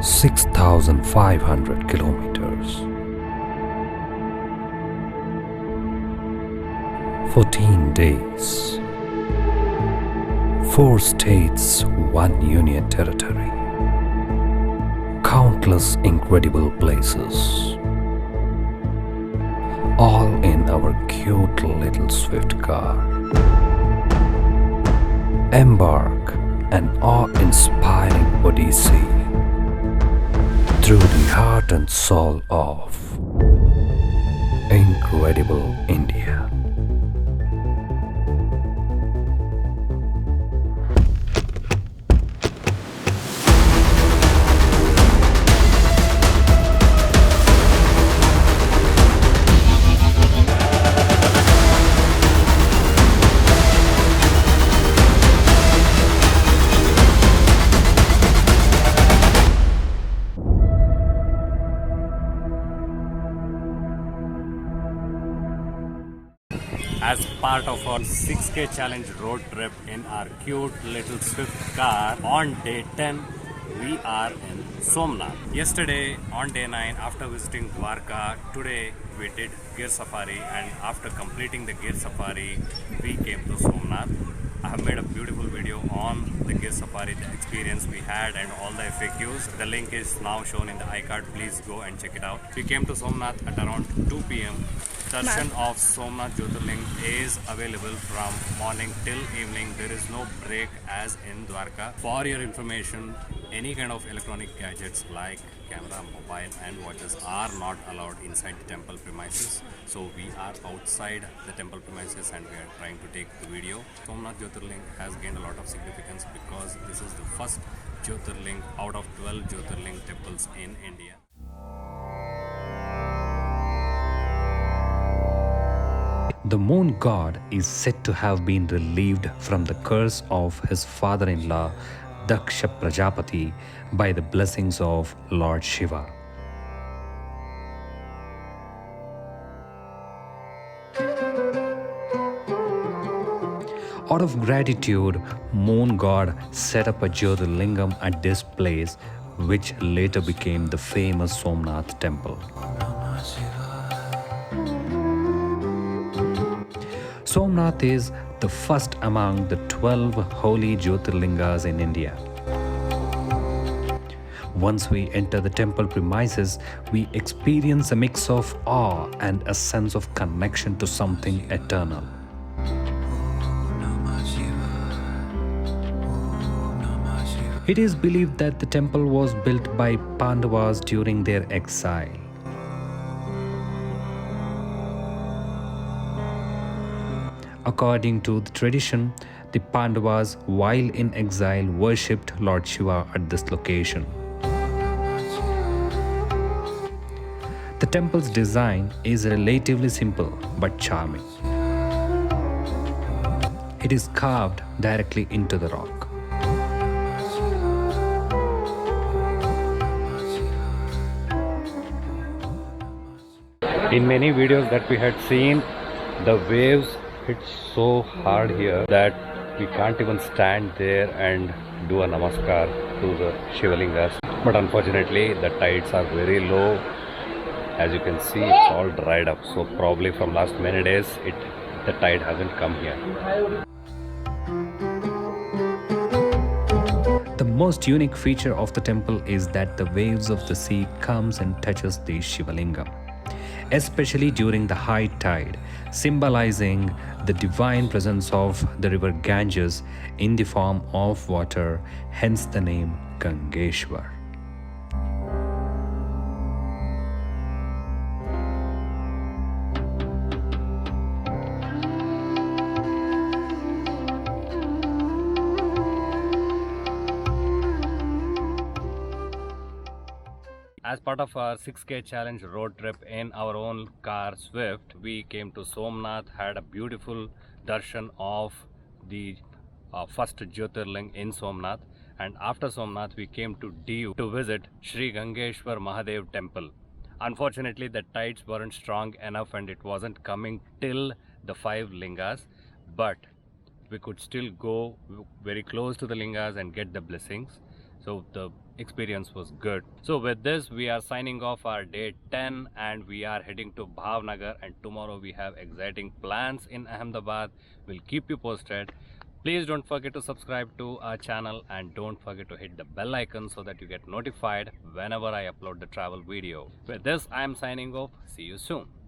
6,500 kilometers. 14 days. 4 states, 1 union territory. Countless incredible places. All in our cute little swift car. Embark, an awe-inspiring odyssey through the heart and soul of incredible India. As part of our 6K challenge road trip in our cute little swift car, on day 10 we are in Somnath. Yesterday on day 9, after visiting Dwarka, today we did gear safari, and after completing the gear safari we came to Somnath. I have made a beautiful video on the gear safari, the experience we had and all the FAQs. The link is now shown in the iCard. Please go and check it out. We came to Somnath at around 2 p.m. Darshan of Somnath Jyotirling is available from morning till evening. There is no break as in Dwarka. For your information, any kind of electronic gadgets like camera, mobile and watches are not allowed inside the temple premises. So we are outside the temple premises and we are trying to take the video. Somnath Jyotirling has gained a lot of significance because this is the first Jyotirling out of 12 Jyotirling temples in India. The moon god is said to have been relieved from the curse of his father-in-law Daksha Prajapati by the blessings of Lord Shiva. Out of gratitude, moon god set up a Jyotirlingam at this place, which later became the famous Somnath temple. Somnath is the first among the 12 holy Jyotirlingas in India. Once we enter the temple premises, we experience a mix of awe and a sense of connection to something eternal. It is believed that the temple was built by Pandavas during their exile. According to the tradition, the Pandavas, while in exile, worshipped Lord Shiva at this location. The temple's design is relatively simple but charming. It is carved directly into the rock. In many videos that we had seen, the waves hit so hard here that we can't even stand there and do a namaskar to the Shivalingas. But unfortunately the tides are very low. As you can see, it's all dried up, so probably from last many days the tide hasn't come here. The most unique feature of the temple is that the waves of the sea comes and touches the Shivalingam, especially during the high tide, symbolizing the divine presence of the river Ganges in the form of water, hence the name Gangeshwar. As part of our 6K challenge road trip in our own car Swift, we came to Somnath, had a beautiful darshan of the first Jyotirling in Somnath, and after Somnath we came to Diu to visit Sri Gangeshwar Mahadev temple. Unfortunately the tides weren't strong enough and it wasn't coming till the 5 lingas, but we could still go very close to the lingas and get the blessings. So the experience was good. So with this, we are signing off our day 10 and we are heading to Bhavnagar, and tomorrow we have exciting plans in Ahmedabad. We'll keep you posted. Please don't forget to subscribe to our channel and don't forget to hit the bell icon so that you get notified whenever I upload the travel video. With this, I am signing off. See you soon.